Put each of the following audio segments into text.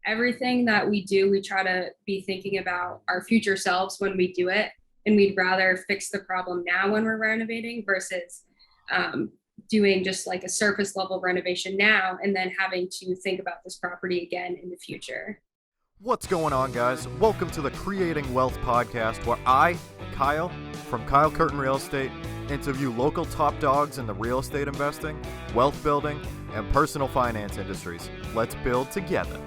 everything that we do, we try to be thinking about our future selves when we do it. And we'd rather fix the problem now when we're renovating versus doing just like a surface level renovation now and then having to think about this property again in the future. What's going on, guys? Welcome to the Creating Wealth Podcast, where I, Kyle, from Curtin Real Estate, interview local top dogs in the real estate investing, wealth building, and personal finance industries. Let's build together.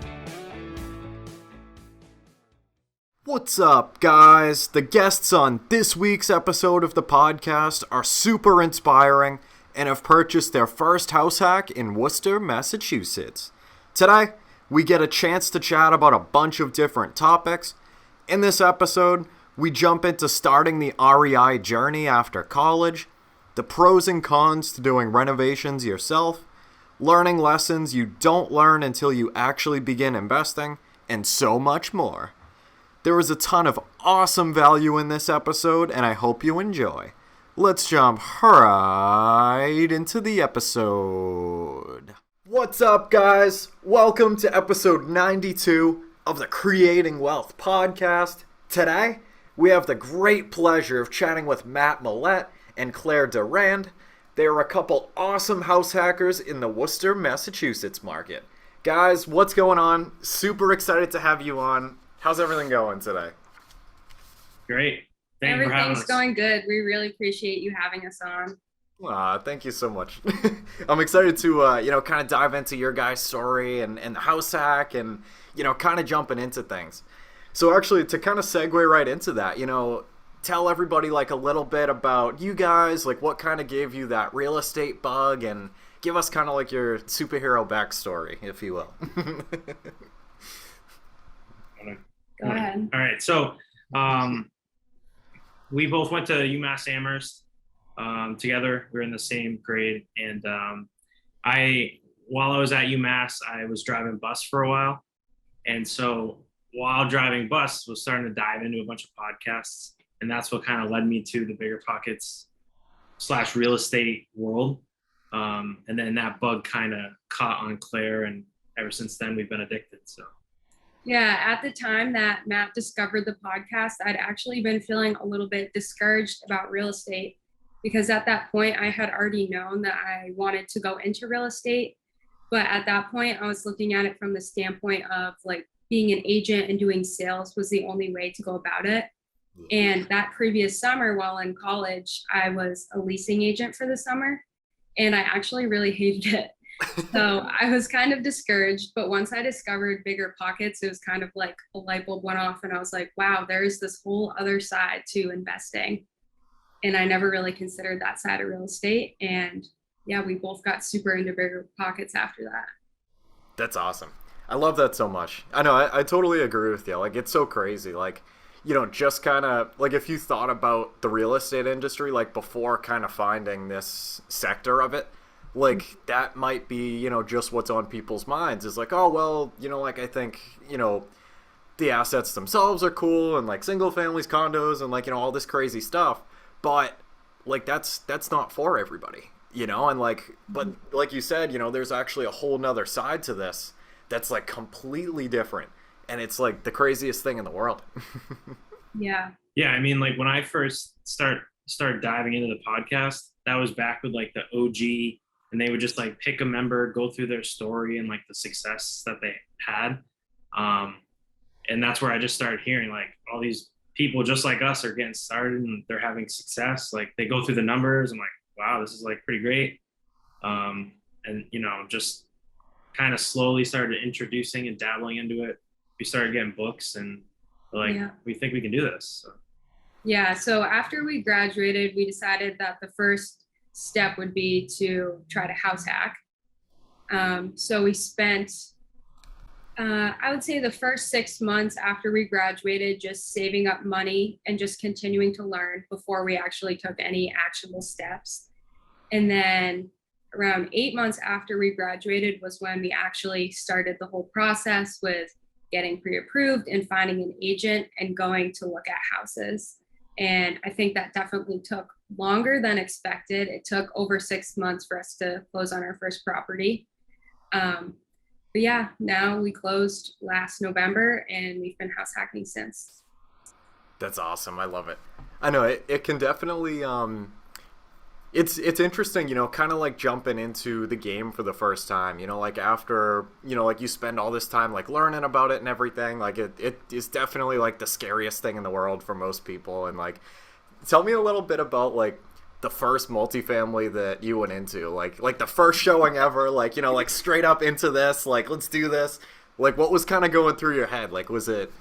What's up, guys? The guests on this week's episode of the podcast are super inspiring and have purchased their first house hack in Worcester, Massachusetts. Today, we get a chance to chat about a bunch of different topics. In this episode, we jump into starting the REI journey after college, the pros and cons to doing renovations yourself, learning lessons you don't learn until you actually begin investing, and so much more. There is a ton of awesome value in this episode, and I hope you enjoy. Let's jump right into the episode. What's up, guys? Welcome to episode 92 of the Creating Wealth Podcast. Today, we have the great pleasure of chatting with Maillet and Clair Durand. They are a couple awesome house hackers in the Worcester, Massachusetts market. Guys, what's going on? Super excited to have you on. How's everything going today? Great. Everything's going good. We really appreciate you having us on. Thank you so much. I'm excited to, kind of dive into your guys' story and the house hack and, kind of jumping into things. So actually, to kind of segue right into that, tell everybody like a little bit about you guys, like what kind of gave you that real estate bug, and give us kind of like your superhero backstory, if you will. Go ahead. All right. So we both went to UMass Amherst together. We were in the same grade. And while I was at UMass, I was driving bus for a while. And so while driving bus, was starting to dive into a bunch of podcasts. And that's what kind of led me to the Biggerpockets / real estate world. And then that bug kind of caught on Clair. And ever since then, we've been addicted. So. Yeah, at the time that Matt discovered the podcast, I'd actually been feeling a little bit discouraged about real estate because at that point I had already known that I wanted to go into real estate. But at that point, I was looking at it from the standpoint of like being an agent and doing sales was the only way to go about it. And that previous summer while in college, I was a leasing agent for the summer and I actually really hated it. So I was kind of discouraged, but once I discovered Biggerpockets, it was kind of like a light bulb went off and I was like, wow, there's this whole other side to investing. And I never really considered that side of real estate. And yeah, we both got super into Biggerpockets after that. That's awesome. I love that so much. I know, I totally agree with you. Like, it's so crazy. Like, just kind of, like, if you thought about the real estate industry, like, before kind of finding this sector of it, like, that might be, just what's on people's minds is like, oh, well, like, I think, the assets themselves are cool and, like, single families, condos, and, like, all this crazy stuff. But, like, that's not for everybody, and, like, but like you said, there's actually a whole nother side to this that's, like, completely different. And it's, like, the craziest thing in the world. Yeah. Yeah, I mean, like, when I first started diving into the podcast, that was back with, like, the OG. And they would just like pick a member, go through their story and like the success that they had. And that's where I just started hearing like all these people just like us are getting started and they're having success. Like they go through the numbers. I'm like, wow, this is like pretty great. And, just kind of slowly started introducing and dabbling into it. We started getting books and we think we can do this. So. Yeah. So after we graduated, we decided that the first step would be to try to house hack. So we spent, I would say the first 6 months after we graduated, just saving up money and just continuing to learn before we actually took any actionable steps. And then around 8 months after we graduated was when we actually started the whole process with getting pre-approved and finding an agent and going to look at houses. And I think that definitely took longer than expected. It took over 6 months for us to close on our first property. But yeah, now we closed last November and we've been house hacking since. That's awesome. I love it. I know it can definitely it's interesting, kind of like jumping into the game for the first time, like after, like you spend all this time like learning about it and everything, like it is definitely like the scariest thing in the world for most people. And like, tell me a little bit about like the first multifamily that you went into, like the first showing ever, like, like straight up into this, like, let's do this. Like, what was kind of going through your head? Like, was it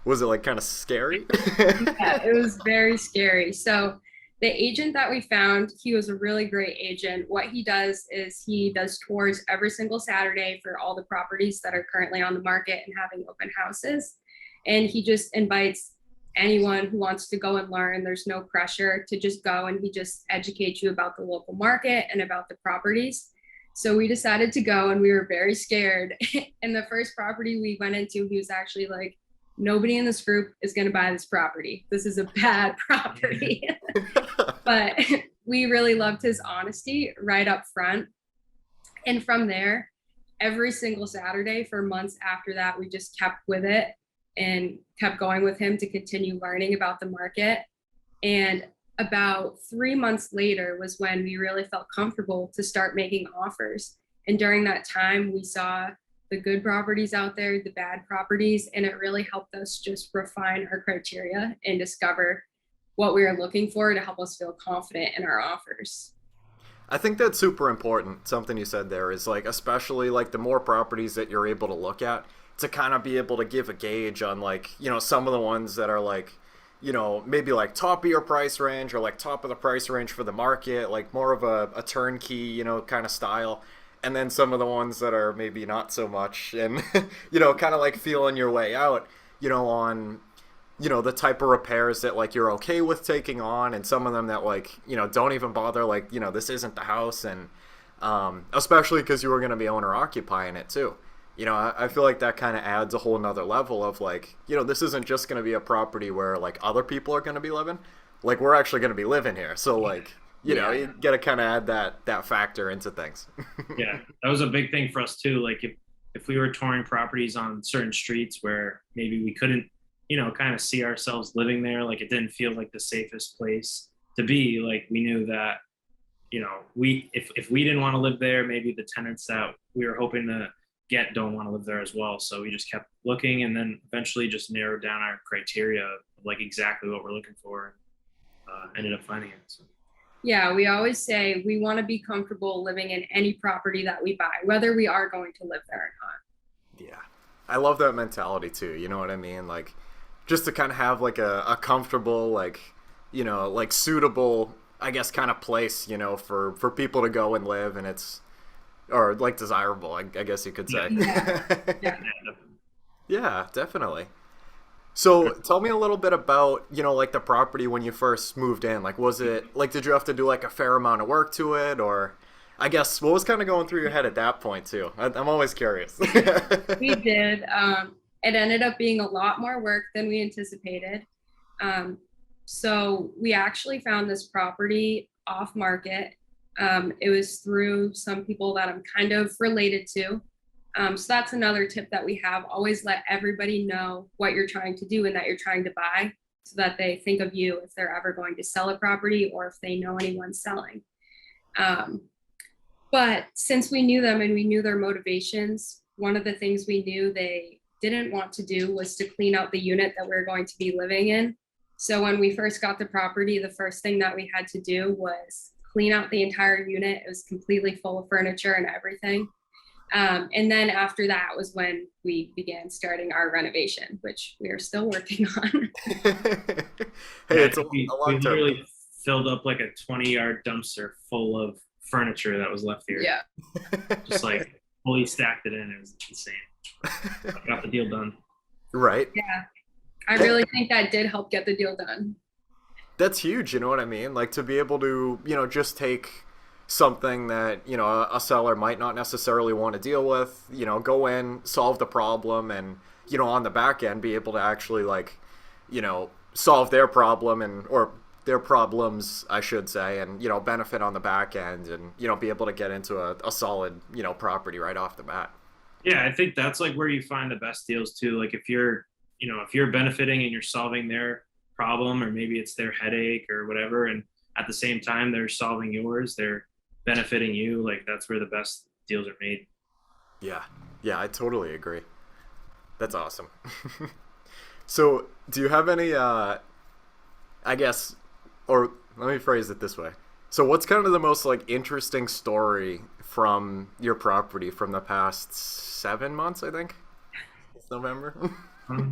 like kind of scary? Yeah, it was very scary. So the agent that we found, he was a really great agent. What he does is he does tours every single Saturday for all the properties that are currently on the market and having open houses. And he just invites anyone who wants to go and learn. There's no pressure to just go, and he just educates you about the local market and about the properties. So we decided to go, and we were very scared. And the first property we went into, he was actually like, nobody in this group is going to buy this property. This is a bad property. But we really loved his honesty right up front. And from there, every single Saturday for months after that, we just kept with it and kept going with him to continue learning about the market. And about 3 months later was when we really felt comfortable to start making offers. And during that time, we saw the good properties out there, the bad properties, and it really helped us just refine our criteria and discover what we were looking for to help us feel confident in our offers. I think that's super important. Something you said there is like, especially like the more properties that you're able to look at, to kind of be able to give a gauge on like, some of the ones that are like, maybe like top of your price range or like top of the price range for the market, like more of a turnkey, kind of style. And then some of the ones that are maybe not so much, and, kind of like feeling your way out, on, the type of repairs that like you're okay with taking on, and some of them that like, don't even bother, like, this isn't the house. And especially because you were going to be owner occupying it too. I feel like that kind of adds a whole nother level of like, this isn't just going to be a property where like other people are going to be living. Like, we're actually going to be living here. So like, you got to kind of add that factor into things. Yeah, that was a big thing for us too. Like if we were touring properties on certain streets where maybe we couldn't, kind of see ourselves living there, like it didn't feel like the safest place to be, like we knew that, if we didn't want to live there, maybe the tenants that we were hoping to get don't want to live there as well. So we just kept looking, and then eventually just narrowed down our criteria of like exactly what we're looking for, and ended up finding it. So. Yeah, we always say we want to be comfortable living in any property that we buy, whether we are going to live there or not. Yeah, I love that mentality too. You know what I mean? Like, just to kind of have like a comfortable, like, like suitable, I guess, kind of place, for people to go and live, and it's, or like desirable, I guess you could say. Yeah. Yeah, definitely. So tell me a little bit about, like the property when you first moved in. Like, was it, like, did you have to do like a fair amount of work to it? Or I guess what was kind of going through your head at that point too? I'm always curious. We did. It ended up being a lot more work than we anticipated. So we actually found this property off market. It was through some people that I'm kind of related to. So that's another tip that we have. Always let everybody know what you're trying to do and that you're trying to buy, so that they think of you if they're ever going to sell a property or if they know anyone selling. But since we knew them and we knew their motivations, one of the things we knew they didn't want to do was to clean out the unit that we were going to be living in. So when we first got the property, the first thing that we had to do was clean out the entire unit. It was completely full of furniture and everything. And then after that was when we began starting our renovation, which we are still working on. It's a we long term. literally filled up like a 20-yard dumpster full of furniture that was left here. Yeah. Just like fully stacked it in. It was insane. I got the deal done. Right. Yeah. I really think that did help get the deal done. That's huge, you know what I mean? Like, to be able to, just take something that, a seller might not necessarily want to deal with, go in, solve the problem, and, on the back end, be able to actually, like, solve their problem or their problems, I should say, and, benefit on the back end, and, be able to get into a solid, property right off the bat. Yeah, I think that's like where you find the best deals too. Like if you're, if you're benefiting and you're solving their problem, or maybe it's their headache or whatever, and at the same time they're solving yours, they're benefiting you. Like that's where the best deals are made. Yeah. Yeah, I totally agree. That's awesome. So, do you have any, I guess, or let me phrase it this way. So, what's kind of the most like interesting story from your property from the past 7 months? I think it's November. Um,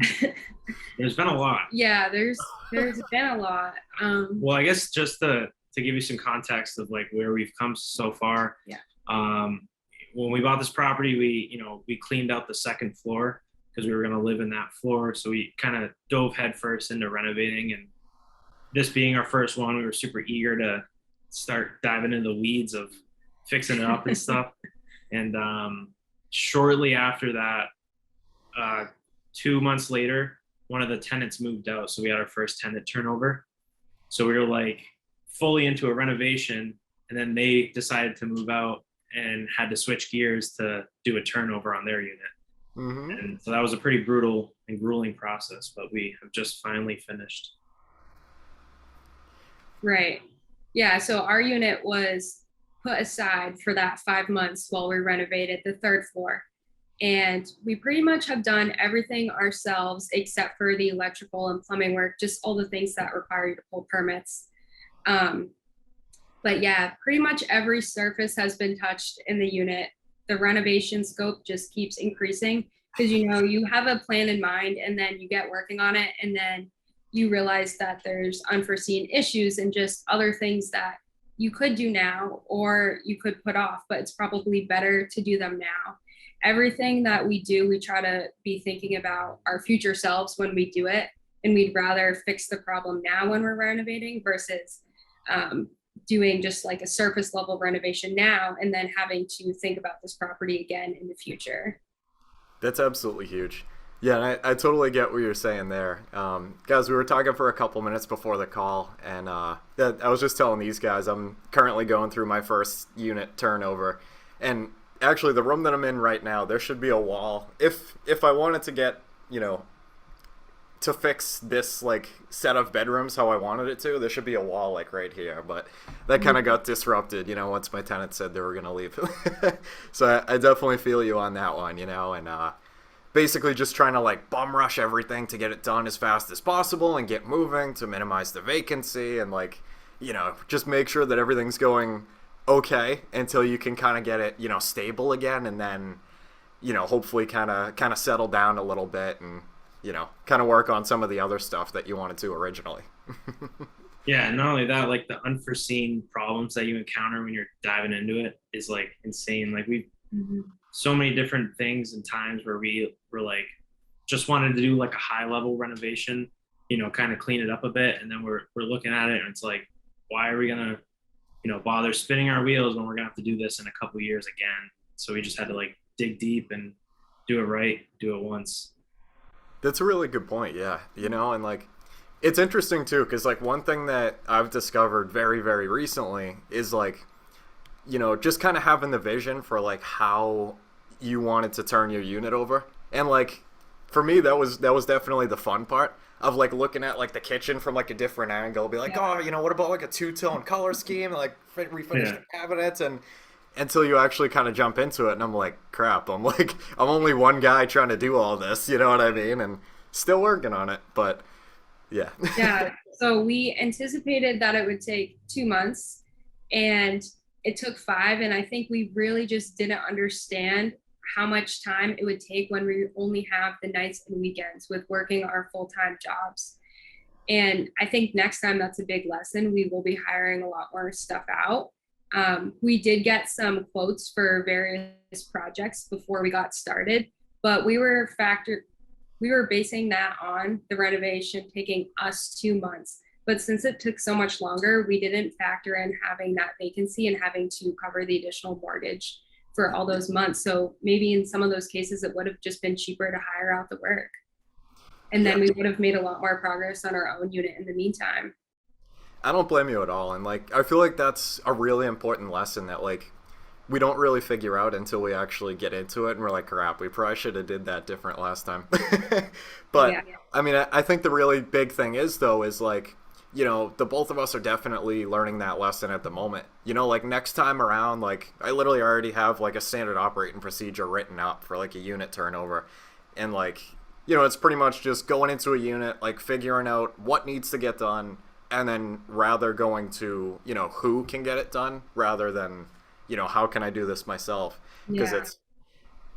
there's been a lot. Yeah, there's been a lot. Well, I guess just to give you some context of like where we've come so far. Yeah. When we bought this property, we cleaned out the second floor because we were going to live in that floor. So we kind of dove headfirst into renovating, and this being our first one, we were super eager to start diving into the weeds of fixing it up and stuff. And shortly after that, 2 months later, one of the tenants moved out. So we had our first tenant turnover. So we were like fully into a renovation, and then they decided to move out and had to switch gears to do a turnover on their unit. Mm-hmm. And so that was a pretty brutal and grueling process, but we have just finally finished. Right. Yeah. So our unit was put aside for that 5 months while we renovated the third floor. And we pretty much have done everything ourselves except for the electrical and plumbing work, just all the things that require you to pull permits. But yeah, pretty much every surface has been touched in the unit. The renovation scope just keeps increasing because, you have a plan in mind, and then you get working on it, and then you realize that there's unforeseen issues and just other things that you could do now or you could put off, but it's probably better to do them now. Everything that we do, we try to be thinking about our future selves when we do it, and we'd rather fix the problem now when we're renovating versus doing just like a surface level renovation now and then having to think about this property again in the future. That's absolutely huge. Yeah, and I totally get what you're saying there. Guys, we were talking for a couple minutes before the call, and I was just telling these guys I'm currently going through my first unit turnover. And actually, the room that I'm in right now, there should be a wall. If I wanted to get, to fix this like set of bedrooms how I wanted it to, there should be a wall like right here, but that kind of got disrupted, once my tenant said they were going to leave. So I definitely feel you on that one, and basically just trying to like bum rush everything to get it done as fast as possible and get moving to minimize the vacancy and like, just make sure that everything's going okay until you can kind of get it, stable again, and then, hopefully kind of settle down a little bit and, kind of work on some of the other stuff that you wanted to originally. Yeah, and not only that, like the unforeseen problems that you encounter when you're diving into it is like insane. Like we've so many different things and times where we were like, just wanted to do like a high level renovation, kind of clean it up a bit. And then we're looking at it and it's like, why are we going to, bother spinning our wheels when we're gonna have to do this in a couple years again? So we just had to like dig deep and do it right, do it once. That's a really good point. Yeah. And like, it's interesting too, because like one thing that I've discovered very, very recently is like, just kind of having the vision for like how you wanted to turn your unit over. And like, for me, that was definitely the fun part of like looking at like the kitchen from like a different angle, be like, oh, what about like a two-tone color scheme, and like refinish the cabinets, and until you actually kind of jump into it, and I'm like, crap, I'm only one guy trying to do all this, you know what I mean? And still working on it, but yeah. Yeah. So we anticipated that it would take 2 months, and it took 5. And I think we really just didn't understand how much time it would take when we only have the nights and weekends with working our full-time jobs. And I think next time that's a big lesson. We will be hiring a lot more stuff out. We did get some quotes for various projects before we got started, but we were basing that on the renovation taking us 2 months. But since it took so much longer, we didn't factor in having that vacancy and having to cover the additional mortgage for all those months. So maybe in some of those cases, it would have just been cheaper to hire out the work. And then we would have made a lot more progress on our own unit in the meantime. I don't blame you at all. And like, I feel like that's a really important lesson, that like, we don't really figure out until we actually get into it, and we're like, crap, we probably should have did that different last time. But Yeah. I mean, I think the really big thing is though is like, you know, the both of us are definitely learning that lesson at the moment. You know, like next time around, like I literally already have like a standard operating procedure written up for like a unit turnover, and like, you know, it's pretty much just going into a unit, like figuring out what needs to get done, and then rather going to, you know, who can get it done rather than, you know, how can I do this myself? Because Yeah. it's,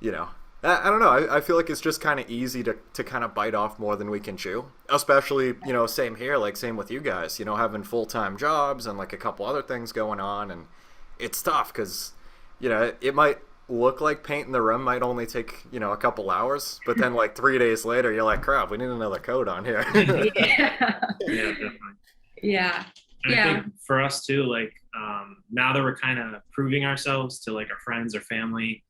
you know, I don't know. I feel like it's just kind of easy to kind of bite off more than we can chew. Especially, you know, same here, like same with you guys, you know, having full-time jobs and like a couple other things going on. And it's tough because, you know, it might look like painting the room might only take, you know, a couple hours. But then like 3 days later, you're like, crap, we need another coat on here. Yeah. Yeah, definitely. Yeah. And Yeah. I think for us too, like now that we're kind of proving ourselves to like our friends or family,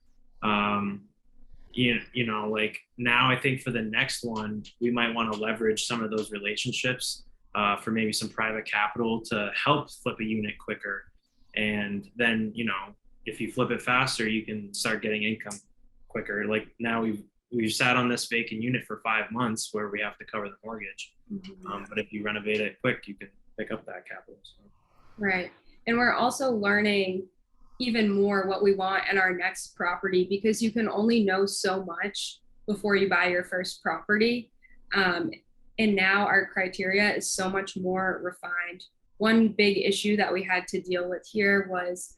you know, like now I think for the next one, we might want to leverage some of those relationships for maybe some private capital to help flip a unit quicker. And then, you know, if you flip it faster, you can start getting income quicker. Like now we've sat on this vacant unit for 5 months where we have to cover the mortgage. But if you renovate it quick, you can pick up that capital. So. Right. And we're also learning even more what we want in our next property, because you can only know so much before you buy your first property. And now our criteria is so much more refined. One big issue that we had to deal with here was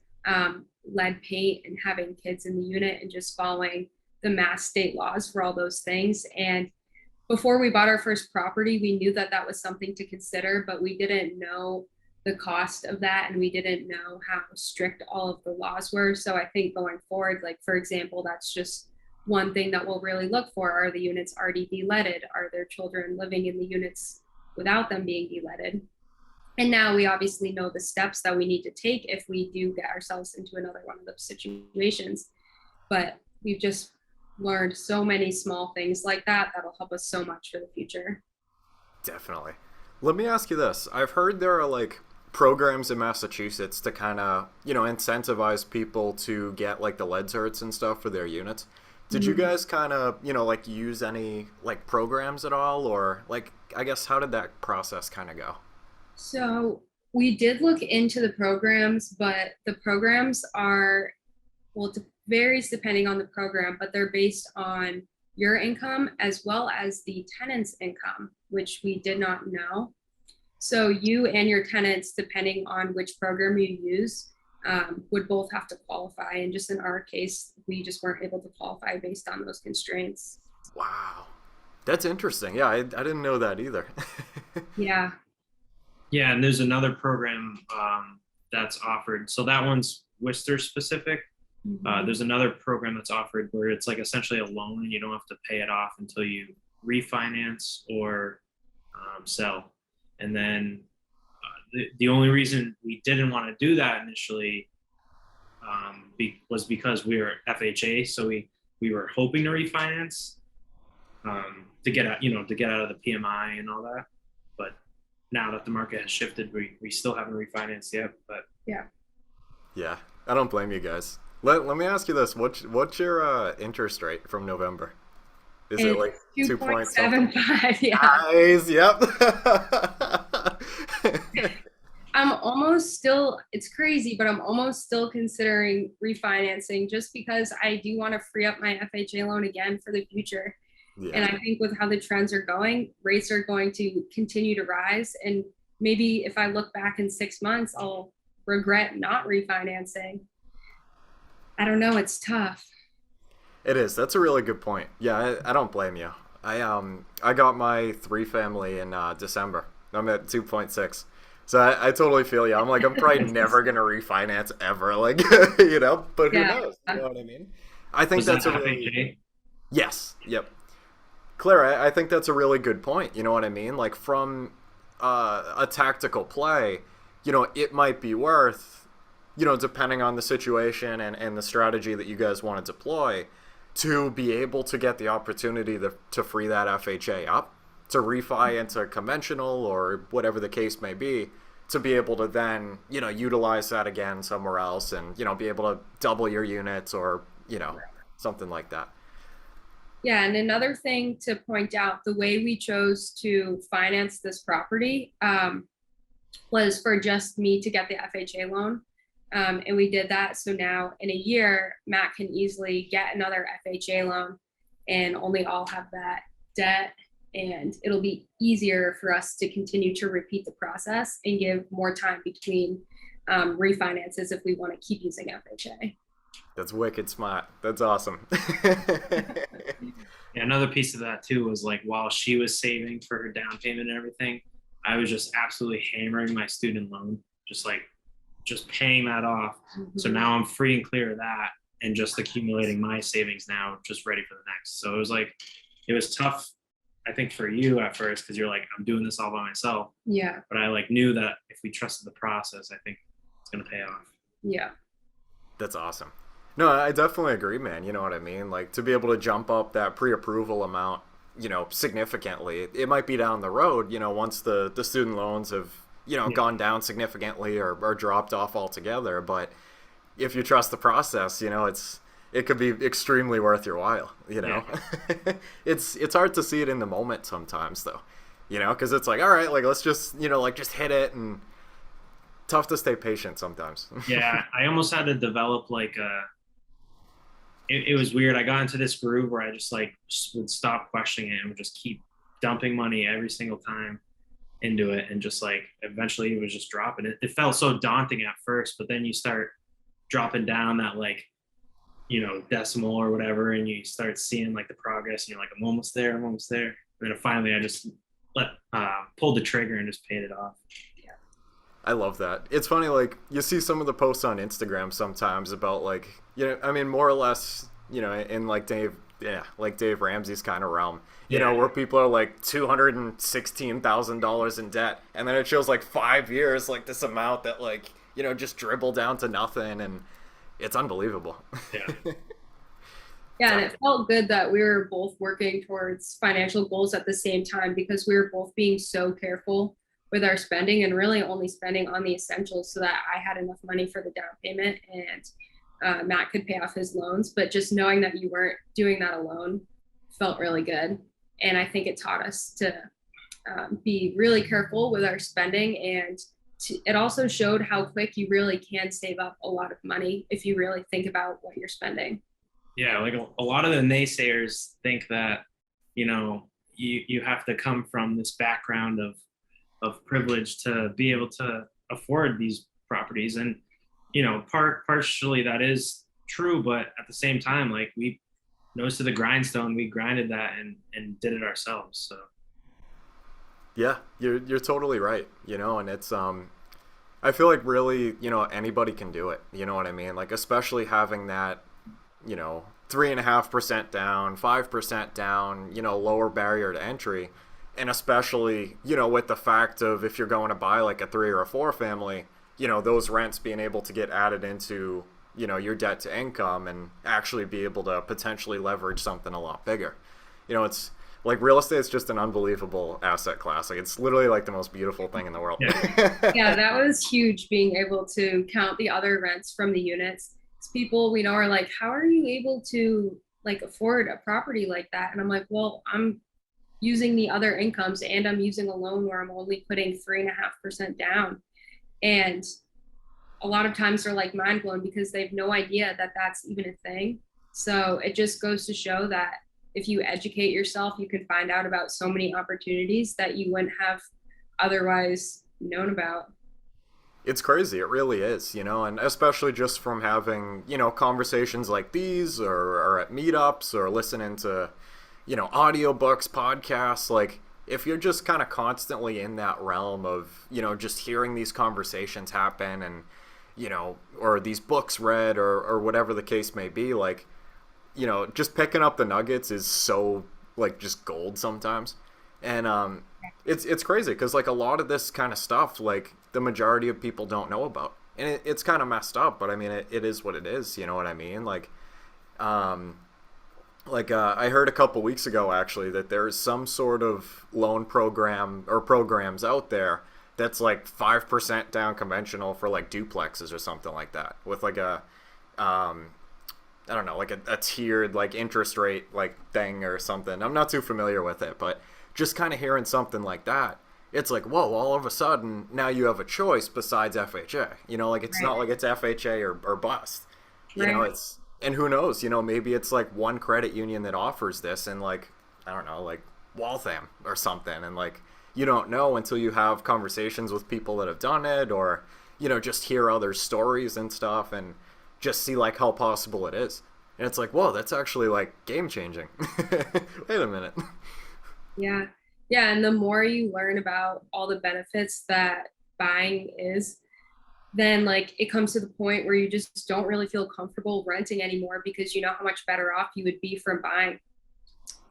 lead paint and having kids in the unit and just following the mass state laws for all those things. And before we bought our first property, we knew that that was something to consider, but we didn't know the cost of that, and we didn't know how strict all of the laws were. So I think going forward, like for example, that's just one thing that we'll really look for. Are the units already de-leaded? Are there children living in the units without them being de-leaded? And now we obviously know the steps that we need to take if we do get ourselves into another one of those situations. But we've just learned so many small things like that that'll help us so much for the future. Definitely. Let me ask you this. I've heard there are like programs in Massachusetts to kind of, you know, incentivize people to get like the lead certs and stuff for their units. Did you guys kind of, you know, like use any like programs at all, or like, I guess, how did that process kind of go? So we did look into the programs, but the programs are, well, it varies depending on the program, but they're based on your income as well as the tenant's income, which we did not know. So you and your tenants, depending on which program you use, would both have to qualify. And just in our case, we just weren't able to qualify based on those constraints. Wow. That's interesting. Yeah, I didn't know that either. Yeah. Yeah, and there's another program that's offered. So that one's Worcester specific. There's another program that's offered where it's like essentially a loan and you don't have to pay it off until you refinance or sell. And then the only reason we didn't want to do that initially was because we were FHA. So we were hoping to refinance to get out, you know, to get out of the PMI and all that. But now that the market has shifted, we still haven't refinanced yet. But Yeah, I don't blame you guys. Let me ask you this. What's your interest rate from November? Is it like 2.75? Yeah. Nice. Yep. I'm almost still, it's crazy, but I'm almost still considering refinancing just because I do want to free up my FHA loan again for the future. Yeah. And I think with how the trends are going, rates are going to continue to rise. And maybe if I look back in 6 months, I'll regret not refinancing. I don't know. It's tough. It is. That's a really good point. Yeah, I don't blame you. I got my 3-family in December. I'm at 2.6. So I totally feel you. I'm like, I'm probably never going to refinance ever. Like, you know, but who knows? You know what I mean? I think that's a really... Yes. Yep. Claire, I think that's a really good point. You know what I mean? Like from a tactical play, you know, it might be worth, you know, depending on the situation and the strategy that you guys want to deploy, to be able to get the opportunity to free that FHA up, to refi into conventional or whatever the case may be, to be able to then, utilize that again somewhere else and, be able to double your units or, something like that. Yeah, and another thing to point out, the way we chose to finance this property was for just me to get the FHA loan. And we did that. So now in a year, Matt can easily get another FHA loan and only all have that debt. And it'll be easier for us to continue to repeat the process and give more time between refinances if we want to keep using FHA. That's wicked smart. That's awesome. Yeah, another piece of that too was like while she was saving for her down payment and everything, I was just absolutely hammering my student loan, just paying that off. Mm-hmm. So now I'm free and clear of that and just accumulating my savings now, just ready for the next. So it was tough, I think, for you at first because you're like, I'm doing this all by myself. Yeah. But I knew that if we trusted the process, I think it's gonna pay off. Yeah. That's awesome. No, I definitely agree, man. You know what I mean? Like to be able to jump up that pre-approval amount, significantly. It might be down the road, once the student loans have, gone down significantly or dropped off altogether. But if you trust the process, it could be extremely worth your while, Yeah. It's hard to see it in the moment sometimes though, because it's like, all right, like let's just, just hit it, and tough to stay patient sometimes. Yeah, I almost had to develop it was weird. I got into this groove where I just would stop questioning it and would just keep dumping money every single time into it. And just eventually it was just dropping it. It felt so daunting at first, but then you start dropping down that decimal or whatever. And you start seeing the progress and you're like, I'm almost there. And then finally I just pulled the trigger and just paid it off. I love that. It's funny, you see some of the posts on Instagram sometimes about more or less, in Dave Ramsey's kind of realm, where people are $216,000 in debt, and then it shows 5 years, this amount that just dribble down to nothing, and it's unbelievable. Yeah. Yeah, and it felt good that we were both working towards financial goals at the same time because we were both being so careful with our spending and really only spending on the essentials so that I had enough money for the down payment and Matt could pay off his loans. But just knowing that you weren't doing that alone felt really good. And I think it taught us to be really careful with our spending. And it also showed how quick you really can save up a lot of money if you really think about what you're spending. Yeah, a lot of the naysayers think that, you have to come from this background of privilege to be able to afford these properties. And, partially that is true, but at the same time, we nose to the grindstone, we grinded that and did it ourselves. So. Yeah, you're totally right. And it's, I feel like really, anybody can do it. You know what I mean? Especially having that, 3.5% down, 5% down, lower barrier to entry. And especially, with the fact of if you're going to buy a 3 or a 4 family, those rents being able to get added into, your debt to income and actually be able to potentially leverage something a lot bigger. It's real estate is just an unbelievable asset class. It's literally the most beautiful thing in the world. Yeah, that was huge, being able to count the other rents from the units. It's people we know are like, how are you able to afford a property like that? And I'm like, well, I'm using the other incomes and I'm using a loan where I'm only putting 3.5% down. And a lot of times they're mind blown because they have no idea that that's even a thing. So it just goes to show that if you educate yourself, you can find out about so many opportunities that you wouldn't have otherwise known about. It's crazy. It really is, and especially just from having, conversations like these or at meetups or listening to, audiobooks, podcasts, if you're just kind of constantly in that realm of, just hearing these conversations happen and, or these books read or whatever the case may be, just picking up the nuggets is so just gold sometimes. And it's crazy because a lot of this kind of stuff, the majority of people don't know about. And it's kind of messed up, but I mean, it is what it is. You know what I mean? I heard a couple weeks ago, actually, that there's some sort of loan program or programs out there that's like 5% down conventional for like duplexes or something like that, with like a I don't know, like a tiered like interest rate like thing or something. I'm not too familiar with it, but just kind of hearing something like that, it's like, whoa, all of a sudden now you have a choice besides FHA. You know, like it's Right. not like it's FHA or bust. You know, Right. it's, and who knows, you know, maybe it's like one credit union that offers this, and like, I don't know, like Waltham or something, and like you don't know until you have conversations with people that have done it, or you know, just hear other stories and stuff, and just see like how possible it is. And it's like, whoa, that's actually like game changing. Wait a minute. Yeah. Yeah. And the more you learn about all the benefits that buying is, then like it comes to the point where you just don't really feel comfortable renting anymore, because you know how much better off you would be from buying.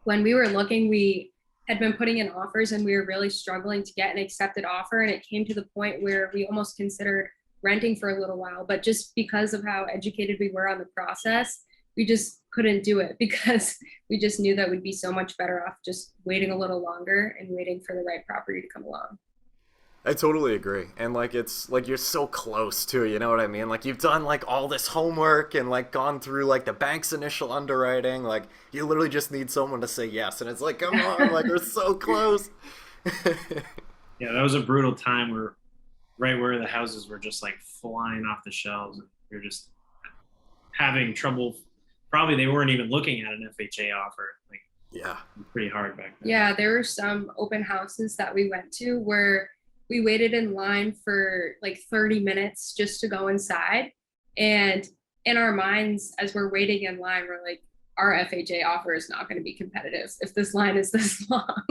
When we were looking, we had been putting in offers and we were really struggling to get an accepted offer. And it came to the point where we almost considered renting for a little while, but just because of how educated we were on the process, we just couldn't do it, because we just knew that we'd be so much better off just waiting a little longer and waiting for the right property to come along. I totally agree. And like it's like you're so close to it, you know what I mean? Like you've done like all this homework and like gone through like the bank's initial underwriting. Like you literally just need someone to say yes, and it's like, come on, like we're so close. Yeah, that was a brutal time where right where the houses were just like flying off the shelves, and we were just having trouble. Probably they weren't even looking at an FHA offer. Like, Yeah. pretty hard back then. Yeah, there were some open houses that we went to where we waited in line for like 30 minutes just to go inside. And in our minds, as we're waiting in line, we're like, our FHA offer is not going to be competitive if this line is this long.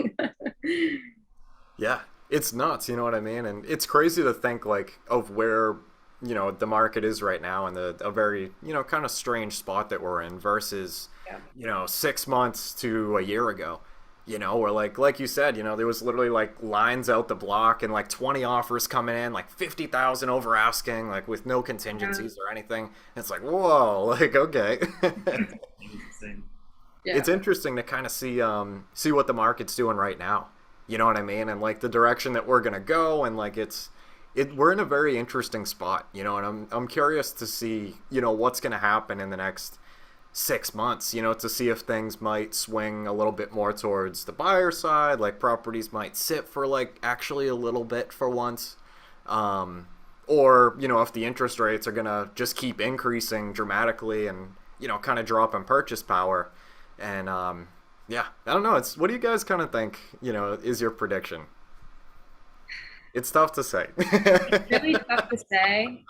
Yeah, it's nuts, you know what I mean? And it's crazy to think like of where, you know, the market is right now, and a very, you know, kind of strange spot that we're in versus, Yeah. you know, 6 months to a year ago. You know, where like you said, you know, there was literally like lines out the block and like 20 offers coming in, like 50,000 over asking, like with no contingencies or anything. And it's like, whoa, like okay. Yeah. It's interesting to kind of see what the market's doing right now. You know what I mean? And like the direction that we're gonna go, and like we're in a very interesting spot, you know, and I'm curious to see, you know, what's gonna happen in the next 6 months, you know, to see if things might swing a little bit more towards the buyer side, like properties might sit for like actually a little bit for once, or you know, if the interest rates are gonna just keep increasing dramatically and, you know, kind of drop in purchase power. And yeah, I don't know, it's, what do you guys kind of think, you know, is your prediction? It's tough to say. It's really tough to say.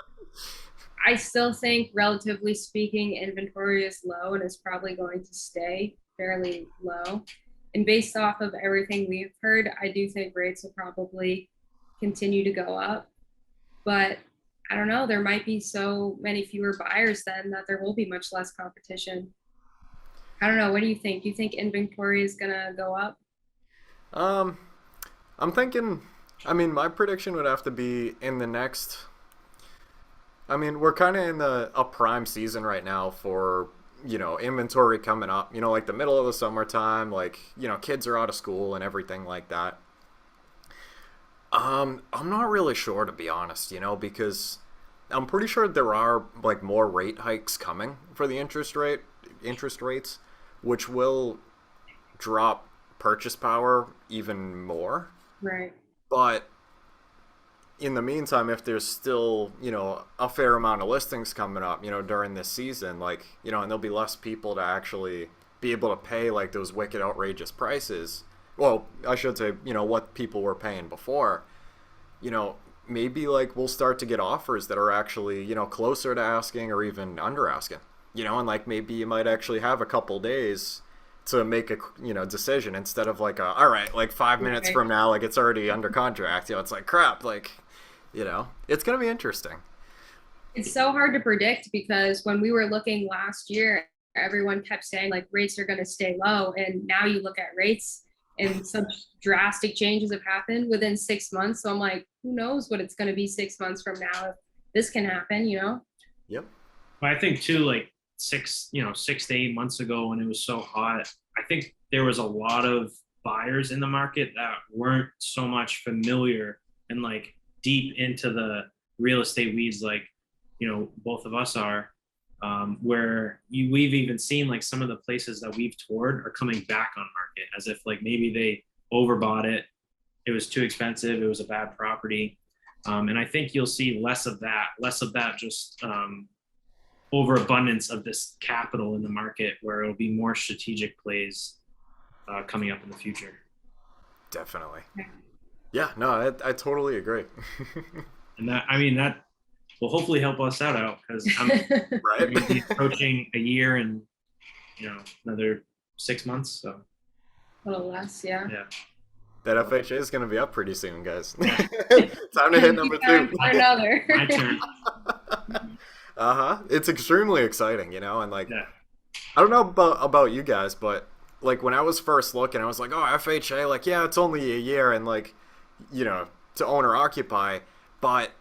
I still think, relatively speaking, inventory is low and is probably going to stay fairly low. And based off of everything we've heard, I do think rates will probably continue to go up. But I don't know, there might be so many fewer buyers then that there will be much less competition. I don't know. What do you think? Do you think inventory is going to go up? I'm thinking, I mean, my prediction would have to be in the next, I mean, we're kind of in a prime season right now for, you know, inventory coming up, you know, like the middle of the summertime, like, you know, kids are out of school and everything like that. I'm not really sure, to be honest, you know, because I'm pretty sure there are like more rate hikes coming for the interest rates, which will drop purchase power even more. Right. But in the meantime, if there's still, you know, a fair amount of listings coming up, you know, during this season, like, you know, and there'll be less people to actually be able to pay like those wicked outrageous prices. Well, I should say, you know, what people were paying before, you know, maybe like we'll start to get offers that are actually, you know, closer to asking or even under asking, you know, and like maybe you might actually have a couple days to make a, you know, decision, instead of like all right, like 5 minutes from now, like it's already under contract, you know, it's like crap, like, you know, it's going to be interesting. It's so hard to predict, because when we were looking last year, everyone kept saying like rates are going to stay low. And now you look at rates and such drastic changes have happened within 6 months. So I'm like, who knows what it's going to be 6 months from now if this can happen, you know? Yep. But I think too, like 6 to 8 months ago when it was so hot, I think there was a lot of buyers in the market that weren't so much familiar and like deep into the real estate weeds, like, you know, both of us are, where we've even seen like some of the places that we've toured are coming back on market as if like maybe they overbought it. It was too expensive. It was a bad property. And I think you'll see less of that just overabundance of this capital in the market, where it'll be more strategic plays coming up in the future. Definitely. Yeah, no, I totally agree. And that will hopefully help us out because I'm right. going to be approaching a year and, you know, another 6 months. So a little less, yeah. That FHA is going to be up pretty soon, guys. Time to hit number 2. Another. My turn. It's extremely exciting, you know, and like, I don't know about you guys, but like when I was first looking, I was like, oh, FHA, like, yeah, it's only a year and like, you know, to own or occupy, but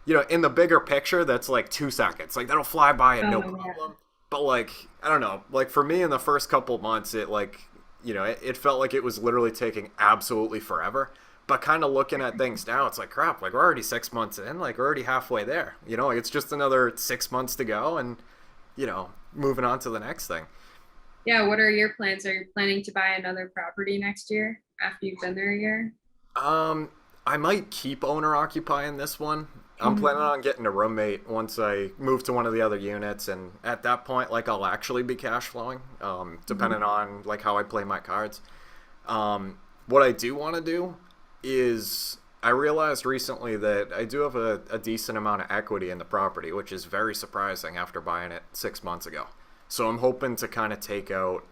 you know, in the bigger picture, that's like 2 seconds. Like that'll fly by and no problem. But like, I don't know, like for me in the first couple months, it like, you know, it felt like it was literally taking absolutely forever. But kind of looking at things now, it's like, crap, like we're already 6 months in, like we're already halfway there. You know, like it's just another 6 months to go and, you know, moving on to the next thing. Yeah, what are your plans? Are you planning to buy another property next year after you've been there a year? I might keep owner occupying this one. I'm planning on getting a roommate once I move to one of the other units, and at that point, like I'll actually be cash flowing, depending on like how I play my cards. What I do want to do is I realized recently that I do have a decent amount of equity in the property, which is very surprising after buying it 6 months ago. So I'm hoping to kind of take out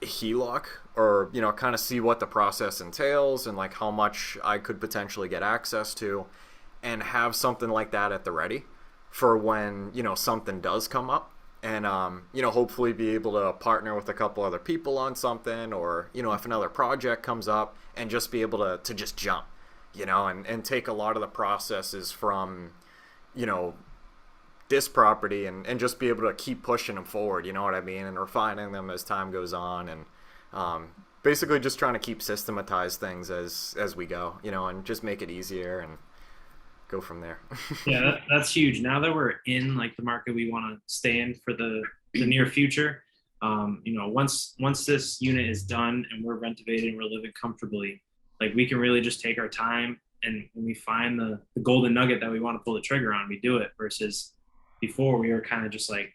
a HELOC, or, you know, kind of see what the process entails and like how much I could potentially get access to, and have something like that at the ready for when, you know, something does come up. And, you know, hopefully be able to partner with a couple other people on something, or, you know, if another project comes up, and just be able to just jump, you know, and take a lot of the processes from, you know, this property and just be able to keep pushing them forward, you know what I mean, and refining them as time goes on, and basically just trying to keep systematize things as we go, you know, and just make it easier and go from there. Yeah, that's huge. Now that we're in like the market we want to stay in for the near future, you know, once this unit is done and we're renovated and we're living comfortably, like we can really just take our time, and when we find the golden nugget that we want to pull the trigger on, we do it, versus before we were kind of just like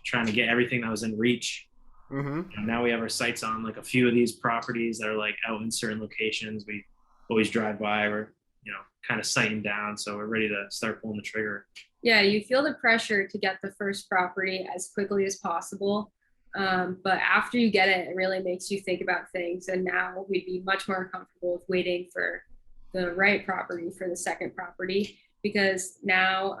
trying to get everything that was in reach. And now we have our sights on like a few of these properties that are like out in certain locations we always drive by. We're, you know, kind of sighting down, so we're ready to start pulling the trigger. Yeah, you feel the pressure to get the first property as quickly as possible, but after you get it, it really makes you think about things, and now we'd be much more comfortable with waiting for the right property for the second property, because now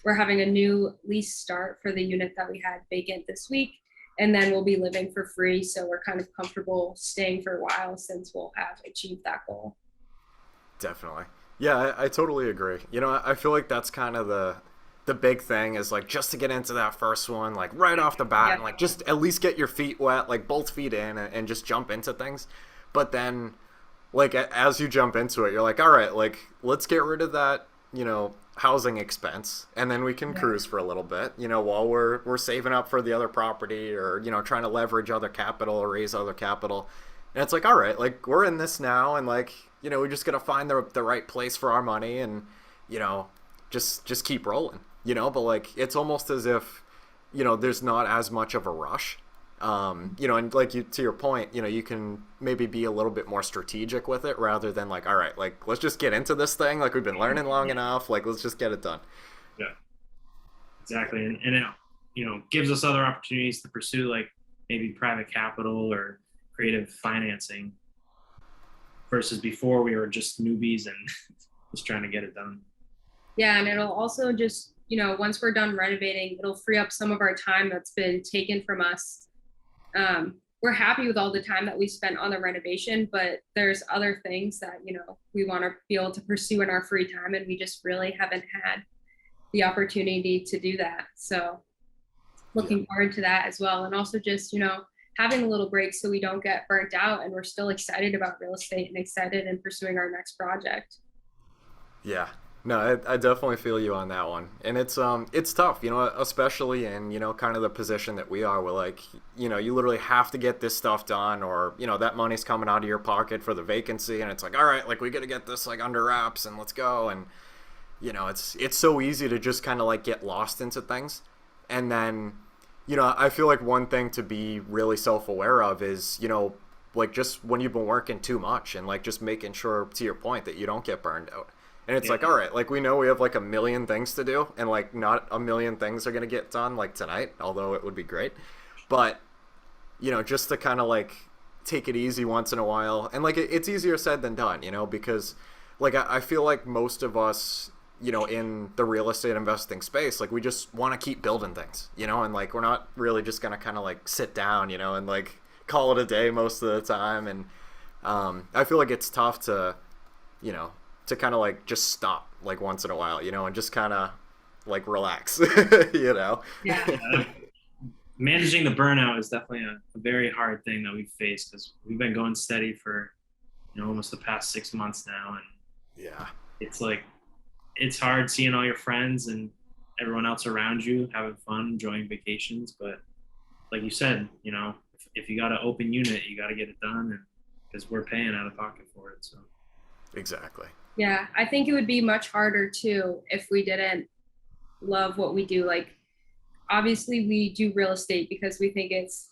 we're having a new lease start for the unit that we had vacant this week, and then we'll be living for free, so we're kind of comfortable staying for a while since we'll have achieved that goal. Definitely. Yeah, I totally agree. You know, I feel like that's kind of the big thing, is like just to get into that first one, like right off the bat, and like just at least get your feet wet, like both feet in, and just jump into things. But then like as you jump into it, you're like, all right, like let's get rid of that, you know, housing expense, and then we can cruise for a little bit, you know, while we're saving up for the other property, or, you know, trying to leverage other capital or raise other capital. And it's like, all right, like we're in this now, and like, you know, we just gotta find the right place for our money, and, you know, just keep rolling, you know. But like it's almost as if, you know, there's not as much of a rush, you know, and like to your point, you know, you can maybe be a little bit more strategic with it, rather than like, all right, like let's just get into this thing, like we've been learning long enough, like let's just get it done. Yeah, exactly. And it, you know, gives us other opportunities to pursue like maybe private capital or creative financing, versus before we were just newbies and just trying to get it done. Yeah, and it'll also just, you know, once we're done renovating, it'll free up some of our time that's been taken from us. We're happy with all the time that we spent on the renovation, but there's other things that, you know, we want to be able to pursue in our free time, and we just really haven't had the opportunity to do that. So looking forward to that as well. And also just, you know, having a little break so we don't get burnt out, and we're still excited about real estate and excited in pursuing our next project. Yeah. No, I definitely feel you on that one. And it's tough, especially in, kind of the position that we are where like, you literally have to get this stuff done or, that money's coming out of your pocket for the vacancy and it's like, all right, like we got to get this like under wraps and let's go. And, it's so easy to just kind of like get lost into things. And then, I feel like one thing to be really self-aware of is, like just when you've been working too much and like just making sure, to your point, that you don't get burned out. And it's like, all right, like we know we have like a million things to do and like not a million things are going to get done like tonight, although it would be great. But, just to kind of like take it easy once in a while. And like it's easier said than done, because like I feel like most of us, in the real estate investing space, like we just want to keep building things, and like we're not really just going to kind of like sit down, and like call it a day most of the time. And I feel like it's tough to, to kind of like just stop like once in a while, and just kind of like relax, Yeah. Managing the burnout is definitely a very hard thing that we've faced because we've been going steady for, almost the past 6 months now. And yeah, it's like, it's hard seeing all your friends and everyone else around you having fun, enjoying vacations. But like you said, if you got an open unit, you got to get it done and because we're paying out of pocket for it. So exactly. Yeah, I think it would be much harder too if we didn't love what we do. Like, obviously, we do real estate because we think it's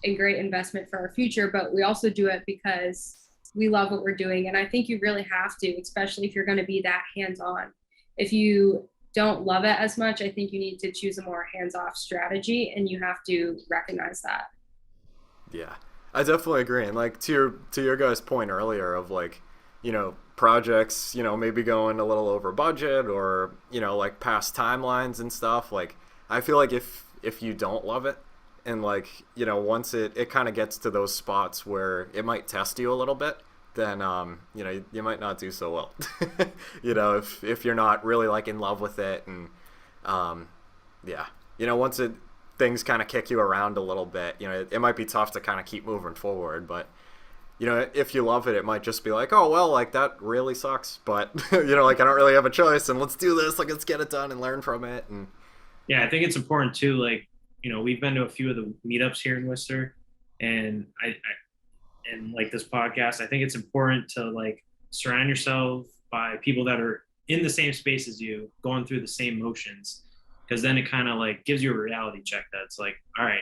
a great investment for our future, but we also do it because we love what we're doing. And I think you really have to, especially if you're going to be that hands-on. If you don't love it as much, I think you need to choose a more hands-off strategy, and you have to recognize that. Yeah, I definitely agree. And like to your guys' point earlier of like, projects, maybe going a little over budget or, like past timelines and stuff. Like, I feel like if you don't love it and like, once it kind of gets to those spots where it might test you a little bit, then, you might not do so well, if you're not really like in love with it. And, yeah, once things kind of kick you around a little bit, it might be tough to kind of keep moving forward, but if you love it, it might just be like, oh, well, like that really sucks. But, like I don't really have a choice and let's do this. Like, let's get it done and learn from it. And yeah, I think it's important too. Like, we've been to a few of the meetups here in Worcester and and like this podcast, I think it's important to like surround yourself by people that are in the same space as you, going through the same motions. Cause then it kind of like gives you a reality check that's like, all right,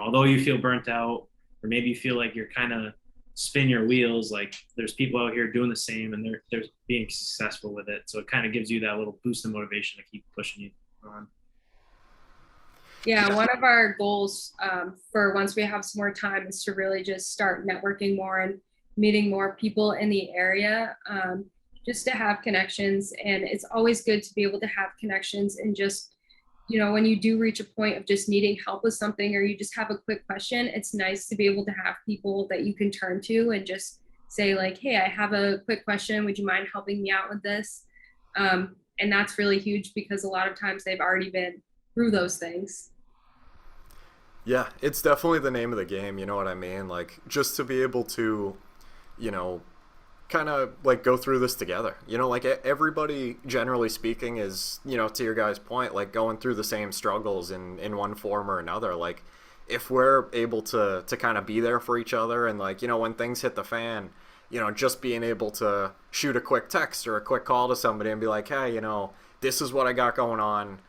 although you feel burnt out or maybe you feel like you're kind of spin your wheels, like there's people out here doing the same and they're being successful with it. So it kind of gives you that little boost of motivation to keep pushing you on. Yeah, one of our goals for once we have some more time is to really just start networking more and meeting more people in the area, just to have connections. And it's always good to be able to have connections and just, when you do reach a point of just needing help with something or you just have a quick question, it's nice to be able to have people that you can turn to and just say like, hey, I have a quick question. Would you mind helping me out with this? And that's really huge because a lot of times they've already been through those things. Yeah, it's definitely the name of the game, you know what I mean? Like, just to be able to, kind of like go through this together. Like everybody, generally speaking, is, to your guys' point, like going through the same struggles in one form or another. Like, if we're able to kind of be there for each other and like, when things hit the fan, just being able to shoot a quick text or a quick call to somebody and be like, hey, this is what I got going on.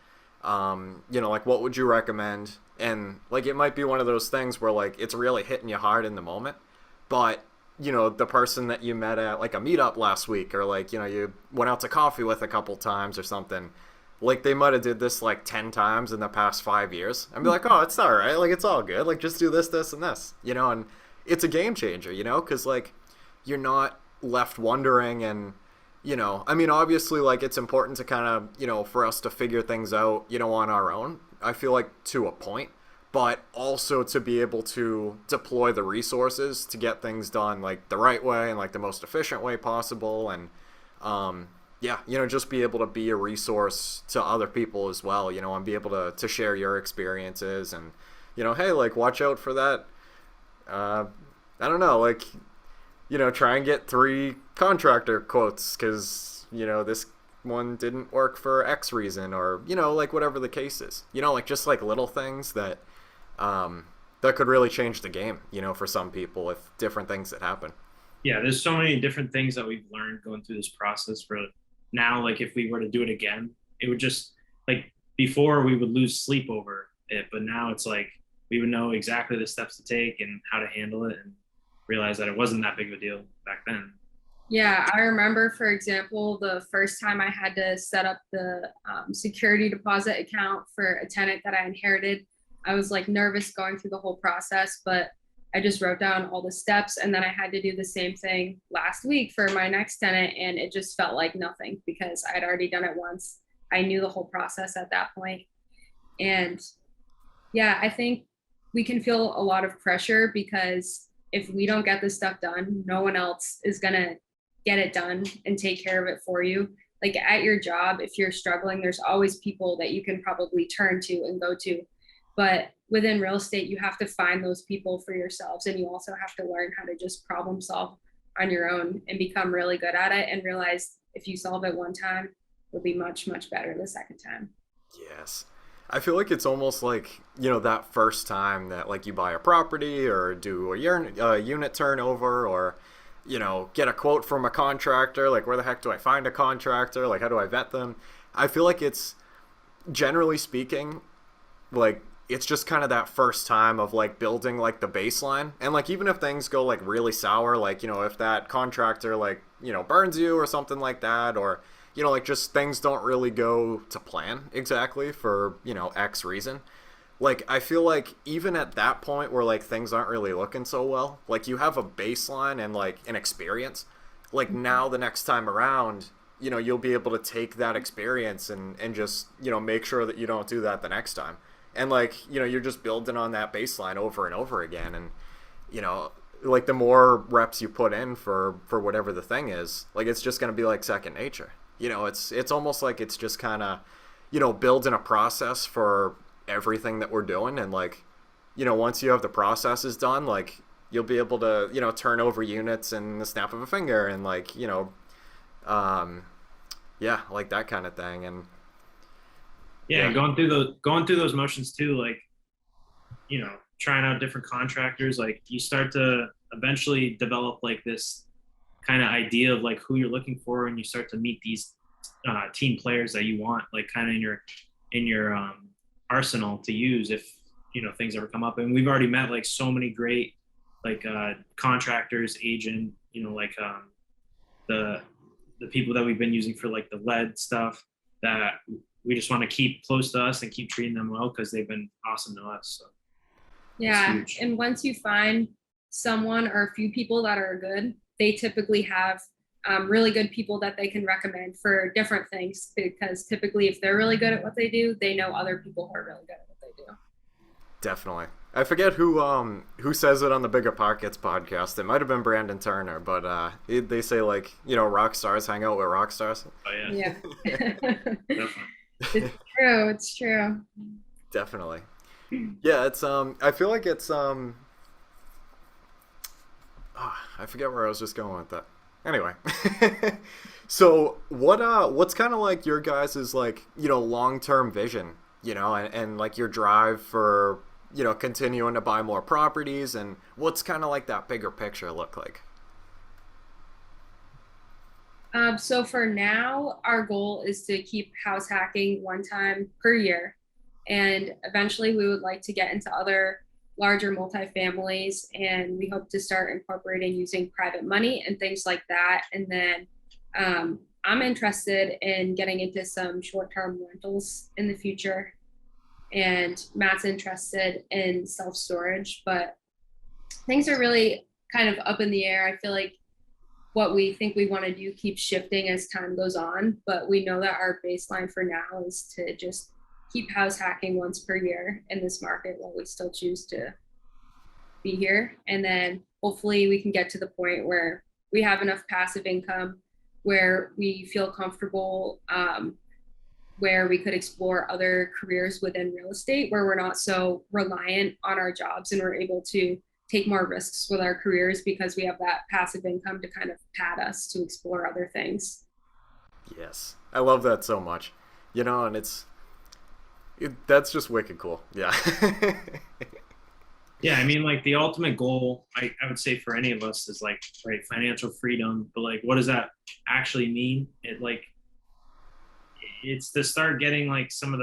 Like, what would you recommend? And like, it might be one of those things where like, it's really hitting you hard in the moment, but the person that you met at like a meetup last week or like, you went out to coffee with a couple times or something, like they might have did this like 10 times in the past 5 years and be like, oh, it's all right. Like, it's all good. Like, just do this, this, and this, and it's a game changer, cause like you're not left wondering. And, I mean, obviously like it's important to kind of, for us to figure things out, on our own, I feel like to a point, but also to be able to deploy the resources to get things done like the right way and like the most efficient way possible. And just be able to be a resource to other people as well, and be able to share your experiences and, hey, like watch out for that. I don't know, like, try and get 3 contractor quotes because, because, this one didn't work for X reason, or, like whatever the case is. Like just like little things that that could really change the game, for some people with different things that happen. Yeah, there's so many different things that we've learned going through this process. For now, like if we were to do it again, it would just, like, before we would lose sleep over it, but now it's like we would know exactly the steps to take and how to handle it, and realize that it wasn't that big of a deal back then. Yeah, I remember, for example, the first time I had to set up the security deposit account for a tenant that I inherited. I was like nervous going through the whole process, but I just wrote down all the steps, and then I had to do the same thing last week for my next tenant, and it just felt like nothing because I'd already done it once. I knew the whole process at that point. And yeah, I think we can feel a lot of pressure because if we don't get this stuff done, no one else is going to get it done and take care of it for you. Like at your job, if you're struggling, there's always people that you can probably turn to and go to. But within real estate, you have to find those people for yourselves. And you also have to learn how to just problem solve on your own and become really good at it, and realize if you solve it one time, it'll be much, much better the second time. Yes. I feel like it's almost like, that first time that like you buy a property or do a unit turnover, or, get a quote from a contractor. Like, where the heck do I find a contractor? Like, how do I vet them? I feel like it's, generally speaking, like, it's just kind of that first time of like building like the baseline. And like, even if things go like really sour, like, if that contractor like, burns you or something like that, or, like just things don't really go to plan exactly for, X reason. Like, I feel like even at that point where like things aren't really looking so well, like you have a baseline and like an experience. Like now the next time around, you'll be able to take that experience and just, make sure that you don't do that the next time. And like, you're just building on that baseline over and over again. And, like the more reps you put in for whatever the thing is, like it's just going to be like second nature. It's almost like it's just kind of, building a process for everything that we're doing. And like, once you have the processes done, like you'll be able to, turn over units in the snap of a finger, and like, yeah, like that kind of thing. And yeah, going through those motions too, like, trying out different contractors, like you start to eventually develop like this kind of idea of like who you're looking for, and you start to meet these team players that you want, like kind of in your arsenal to use if things ever come up. And we've already met like so many great like contractors, agent, like the people that we've been using for like the lead stuff, that we just want to keep close to us and keep treating them well because they've been awesome to us. So yeah, and once you find someone or a few people that are good, they typically have really good people that they can recommend for different things, because typically if they're really good at what they do, they know other people who are really good at what they do. Definitely. I forget who says it on the Biggerpockets podcast. It might have been Brandon Turner, but they say like, rock stars hang out with rock stars. Oh yeah. Yeah. It's true. Definitely. Yeah, it's I feel like it's I forget where I was just going with that. Anyway. So what's kind of like your guys' like, long-term vision, and like your drive for, continuing to buy more properties, and what's kind of like that bigger picture look like? So for now, our goal is to keep house hacking one time per year. And eventually we would like to get into other larger multifamilies, and we hope to start incorporating using private money and things like that. And then I'm interested in getting into some short-term rentals in the future. And Matt's interested in self-storage, but things are really kind of up in the air. I feel like what we think we want to do keeps shifting as time goes on, but we know that our baseline for now is to just keep house hacking once per year in this market while we still choose to be here. And then hopefully we can get to the point where we have enough passive income where we feel comfortable, where we could explore other careers within real estate, where we're not so reliant on our jobs, and we're able to take more risks with our careers because we have that passive income to kind of pad us to explore other things. Yes. I love that so much. And that's just wicked cool. Yeah. Yeah, I mean, like the ultimate goal, I would say for any of us is like, right, financial freedom. But like, what does that actually mean? It's to start getting like some of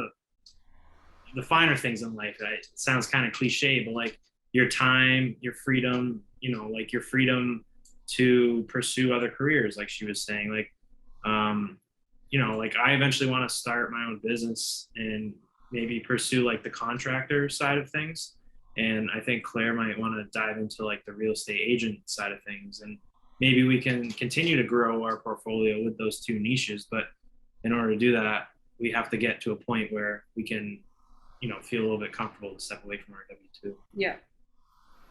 the finer things in life. It sounds kind of cliche, but like your time, your freedom, like your freedom to pursue other careers, like she was saying, like, like I eventually want to start my own business and maybe pursue like the contractor side of things. And I think Claire might want to dive into like the real estate agent side of things. And maybe we can continue to grow our portfolio with those two niches. But in order to do that, we have to get to a point where we can, feel a little bit comfortable to step away from our W-2. Yeah.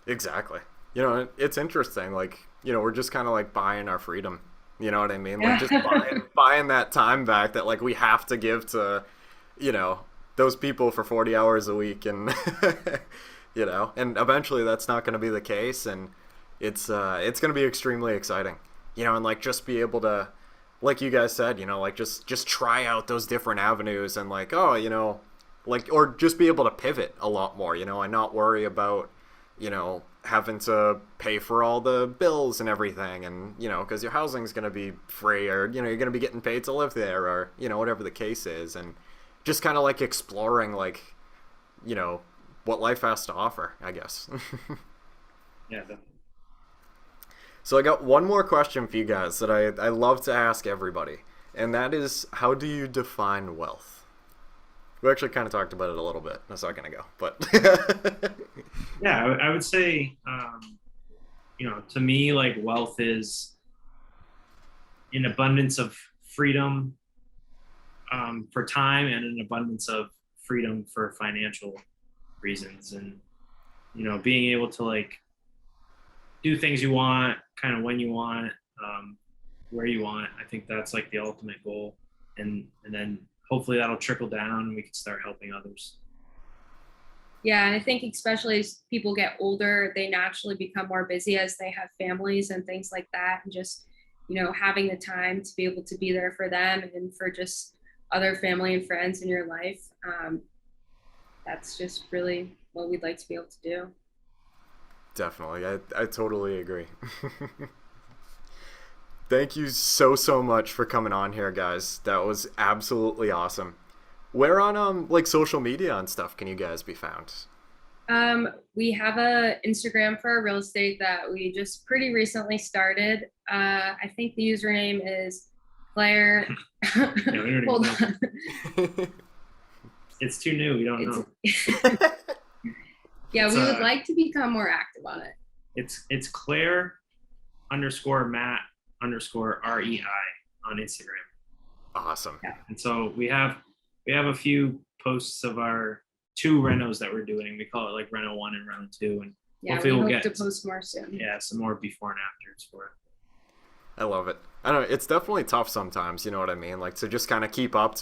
Exactly. It's interesting. Like, we're just kind of like buying our freedom. You know what I mean? Like just buying that time back that like we have to give to, those people for 40 hours a week. And, and eventually that's not going to be the case. And it's going to be extremely exciting, and like just be able to, like you guys said, like just try out those different avenues and like, like, or just be able to pivot a lot more, and not worry about, having to pay for all the bills and everything. And, because your housing's going to be free, or, you're going to be getting paid to live there, or, whatever the case is. And just kind of like exploring, like, what life has to offer, I guess. Yeah, definitely. So I got one more question for you guys that I love to ask everybody. And that is, how do you define wealth? We actually kind of talked about it a little bit a second ago, but yeah, I would say, to me, like wealth is an abundance of freedom for time and an abundance of freedom for financial reasons. And, being able to like do things you want, kind of when you want, where you want. I think that's like the ultimate goal. And then hopefully that'll trickle down and we can start helping others. Yeah, and I think especially as people get older, they naturally become more busy as they have families and things like that. And just, having the time to be able to be there for them and for just other family and friends in your life. That's just really what we'd like to be able to do. Definitely. I totally agree. Thank you so much for coming on here, guys. That was absolutely awesome. Where on like social media and stuff can you guys be found? We have a Instagram for our real estate that we just pretty recently started. I think the username is Clair. Yeah, Hold on. It's too new. We don't know. Yeah, we would like to become more active on it. It's Clair_Matt_REI on Instagram. Awesome. Yeah. And so we have a few posts of our 2 renos that we're doing. We call it like Reno 1 and Reno 2. And yeah, hopefully we'll get to post more soon. Yeah, some more before and afters for it. I love it. I don't know, it's definitely tough sometimes, you know what I mean? Like to just kind of keep up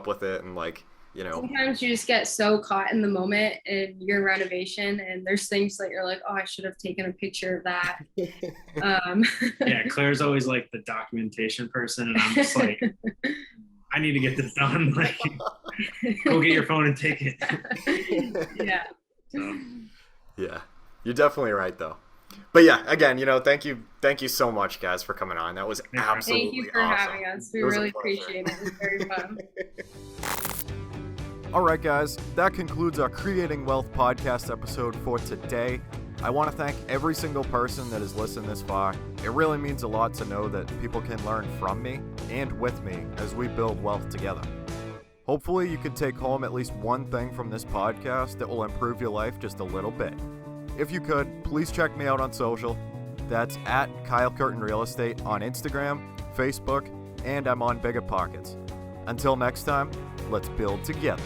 with it and like, Sometimes you just get so caught in the moment in your renovation and there's things that you're like, oh, I should have taken a picture of that. Yeah, Claire's always like the documentation person and I'm just like, I need to get this done. Like, go get your phone and take it. Yeah. So. Yeah, you're definitely right though. But yeah, again, thank you so much, guys, for coming on. That was absolutely Thank you for awesome. having us. We really appreciate it. It was very fun. All right, guys, that concludes our Creating Wealth podcast episode for today. I want to thank every single person that has listened this far. It really means a lot to know that people can learn from me and with me as we build wealth together. Hopefully, you can take home at least one thing from this podcast that will improve your life just a little bit. If you could, please check me out on social. That's at Kyle Curtin Real Estate on Instagram, Facebook, and I'm on Biggerpockets. Until next time, let's build together.